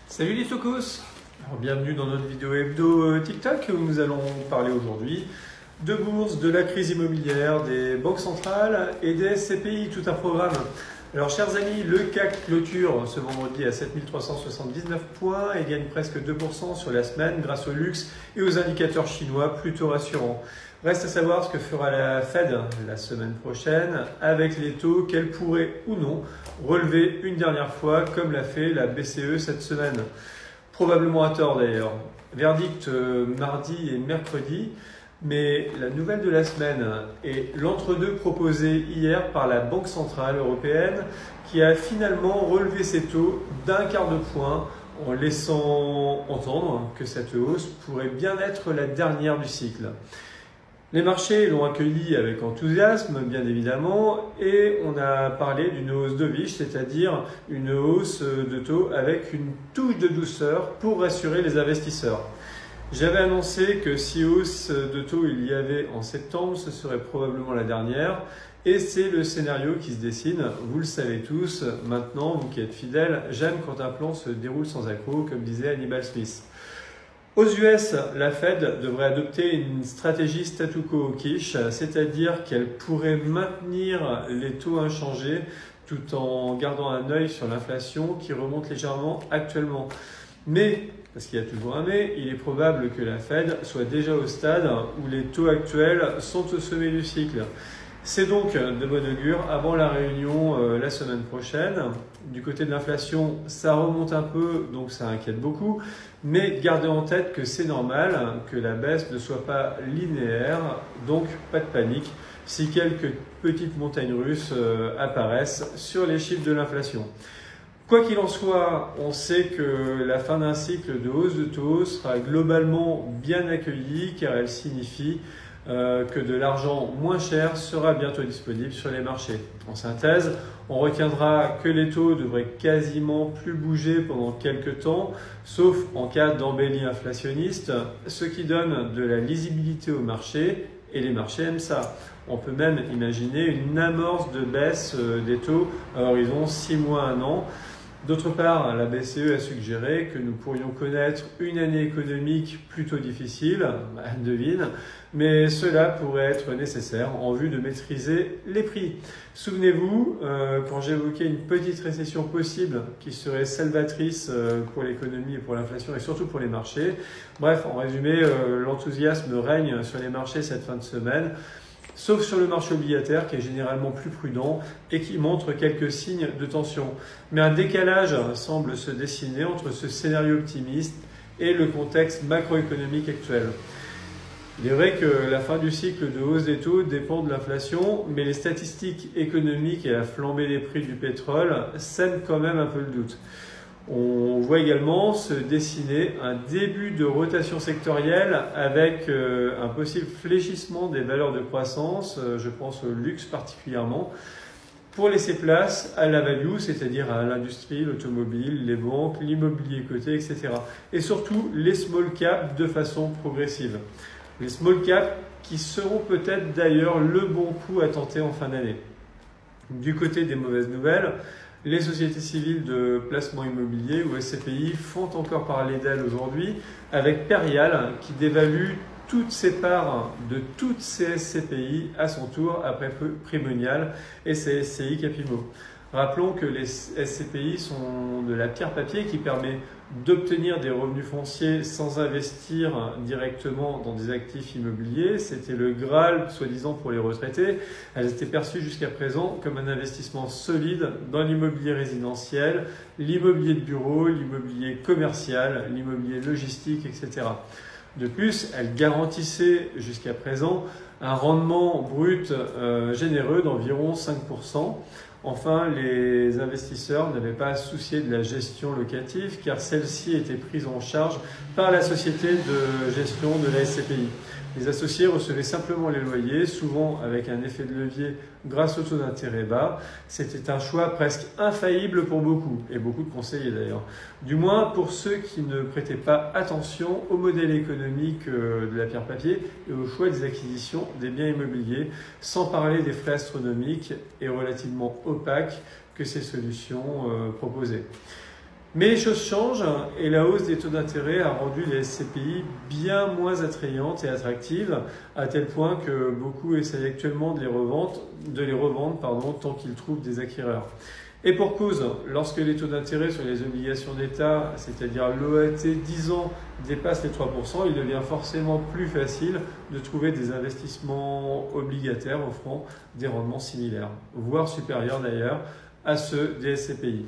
Salut les Tocos. Alors, bienvenue dans notre vidéo hebdo TikTok où nous allons parler aujourd'hui de bourse, de la crise immobilière, des banques centrales et des SCPI, tout un programme. Alors chers amis, le CAC clôture ce vendredi à 7379 points et gagne presque 2% sur la semaine grâce au luxe et aux indicateurs chinois plutôt rassurants. Reste à savoir ce que fera la Fed la semaine prochaine avec les taux qu'elle pourrait ou non relever une dernière fois comme l'a fait la BCE cette semaine. Probablement à tort d'ailleurs. Verdict mardi et mercredi, mais la nouvelle de la semaine est l'entre-deux proposé hier par la Banque Centrale Européenne qui a finalement relevé ses taux d'un quart de point en laissant entendre que cette hausse pourrait bien être la dernière du cycle. Les marchés l'ont accueilli avec enthousiasme, bien évidemment, et on a parlé d'une hausse dovish, c'est-à-dire une hausse de taux avec une touche de douceur pour rassurer les investisseurs. J'avais annoncé que si hausse de taux il y avait en septembre, ce serait probablement la dernière, et c'est le scénario qui se dessine. Vous le savez tous, maintenant, vous qui êtes fidèles, j'aime quand un plan se déroule sans accroc, comme disait Hannibal Smith. Aux US, la Fed devrait adopter une stratégie statu quo quiche, c'est-à-dire qu'elle pourrait maintenir les taux inchangés tout en gardant un œil sur l'inflation qui remonte légèrement actuellement. Mais, parce qu'il y a toujours un mais, il est probable que la Fed soit déjà au stade où les taux actuels sont au sommet du cycle. C'est donc de bon augure avant la réunion la semaine prochaine. Du côté de l'inflation, ça remonte un peu, donc ça inquiète beaucoup. Mais gardez en tête que c'est normal que la baisse ne soit pas linéaire, donc pas de panique si quelques petites montagnes russes apparaissent sur les chiffres de l'inflation. Quoi qu'il en soit, on sait que la fin d'un cycle de hausse de taux sera globalement bien accueillie car elle signifie que de l'argent moins cher sera bientôt disponible sur les marchés. En synthèse, on retiendra que les taux devraient quasiment plus bouger pendant quelques temps, sauf en cas d'embellie inflationniste, ce qui donne de la lisibilité au marché, et les marchés aiment ça. On peut même imaginer une amorce de baisse des taux à horizon 6 mois, 1 an. D'autre part, la BCE a suggéré que nous pourrions connaître une année économique plutôt difficile, devine, mais cela pourrait être nécessaire en vue de maîtriser les prix. Souvenez-vous, quand j'évoquais une petite récession possible qui serait salvatrice pour l'économie et pour l'inflation et surtout pour les marchés. Bref, en résumé, l'enthousiasme règne sur les marchés cette fin de semaine. Sauf sur le marché obligataire qui est généralement plus prudent et qui montre quelques signes de tension. Mais un décalage semble se dessiner entre ce scénario optimiste et le contexte macroéconomique actuel. Il est vrai que la fin du cycle de hausse des taux dépend de l'inflation, mais les statistiques économiques et la flambée des prix du pétrole sèment quand même un peu le doute. On voit également se dessiner un début de rotation sectorielle avec un possible fléchissement des valeurs de croissance, je pense au luxe particulièrement, pour laisser place à la value, c'est-à-dire à l'industrie, l'automobile, les banques, l'immobilier coté, etc. Et surtout les small caps de façon progressive. Les small caps qui seront peut-être d'ailleurs le bon coup à tenter en fin d'année. Du côté des mauvaises nouvelles, les sociétés civiles de placement immobilier ou SCPI font encore parler d'elles aujourd'hui avec Perial qui dévalue toutes ses parts de toutes ces SCPI à son tour après Primonial et ses SCI Capimo. Rappelons que les SCPI sont de la pierre papier qui permet d'obtenir des revenus fonciers sans investir directement dans des actifs immobiliers. C'était le Graal, soi-disant, pour les retraités. Elles étaient perçues jusqu'à présent comme un investissement solide dans l'immobilier résidentiel, l'immobilier de bureau, l'immobilier commercial, l'immobilier logistique, etc. De plus, elles garantissaient jusqu'à présent un rendement brut généreux d'environ 5%. Enfin, les investisseurs n'avaient pas à se soucier de la gestion locative car celle-ci était prise en charge par la société de gestion de la SCPI. Les associés recevaient simplement les loyers, souvent avec un effet de levier grâce au taux d'intérêt bas. C'était un choix presque infaillible pour beaucoup, et beaucoup de conseillers d'ailleurs. Du moins pour ceux qui ne prêtaient pas attention au modèle économique de la pierre papier et au choix des acquisitions des biens immobiliers, sans parler des frais astronomiques et relativement opaques que ces solutions proposaient. Mais les choses changent et la hausse des taux d'intérêt a rendu les SCPI bien moins attrayantes et attractives, à tel point que beaucoup essayent actuellement de les revendre tant qu'ils trouvent des acquéreurs. Et pour cause, lorsque les taux d'intérêt sur les obligations d'État, c'est-à-dire l'OAT 10 ans, dépassent les 3%, il devient forcément plus facile de trouver des investissements obligataires offrant des rendements similaires, voire supérieurs d'ailleurs à ceux des SCPI.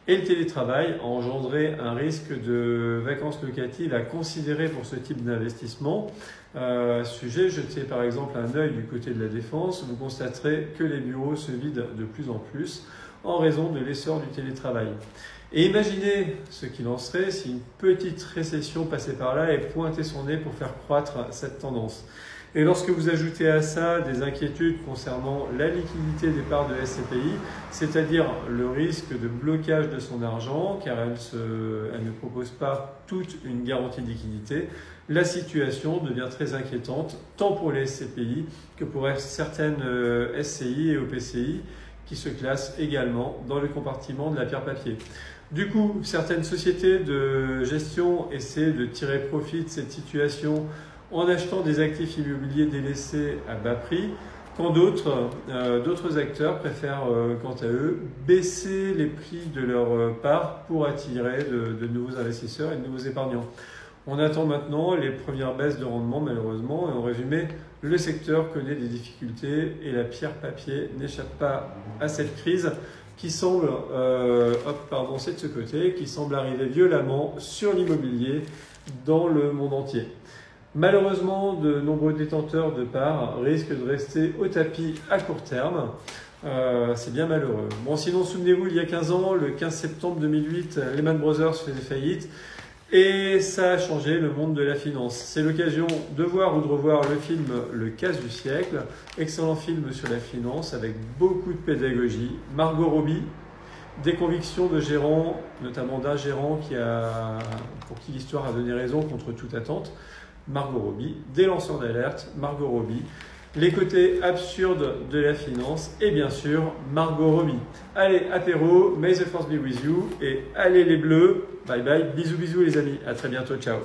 Et le télétravail a engendré un risque de vacances locatives à considérer pour ce type d'investissement. Sujet, jetez par exemple un œil du côté de la Défense, vous constaterez que les bureaux se vident de plus en plus en raison de l'essor du télétravail. Et imaginez ce qu'il en serait si une petite récession passait par là et pointait son nez pour faire croître cette tendance. Et lorsque vous ajoutez à ça des inquiétudes concernant la liquidité des parts de SCPI, c'est-à-dire le risque de blocage de son argent, car elle ne propose pas toute une garantie de liquidité, la situation devient très inquiétante, tant pour les SCPI que pour certaines SCI et OPCI, qui se classent également dans le compartiment de la pierre papier. Du coup, certaines sociétés de gestion essaient de tirer profit de cette situation en achetant des actifs immobiliers délaissés à bas prix, quand d'autres acteurs préfèrent, quant à eux, baisser les prix de leurs parts pour attirer de nouveaux investisseurs et de nouveaux épargnants. On attend maintenant les premières baisses de rendement, malheureusement, et en résumé, le secteur connaît des difficultés et la pierre papier n'échappe pas à cette crise qui semble, c'est de ce côté, qui semble arriver violemment sur l'immobilier dans le monde entier. Malheureusement, de nombreux détenteurs de parts risquent de rester au tapis à court terme. C'est bien malheureux. Bon, sinon, souvenez-vous, il y a 15 ans, le 15 septembre 2008, Lehman Brothers faisait faillite. Et ça a changé le monde de la finance. C'est l'occasion de voir ou de revoir le film Le casse du siècle, excellent film sur la finance avec beaucoup de pédagogie. Margot Robbie, des convictions de gérants, notamment d'un gérant pour qui l'histoire a donné raison contre toute attente. Margot Robbie, des lanceurs d'alerte, Margot Robbie, les côtés absurdes de la finance et bien sûr Margot Robbie. Allez, apéro, may the force be with you et allez les bleus, bye bye, bisous bisous les amis, à très bientôt, ciao.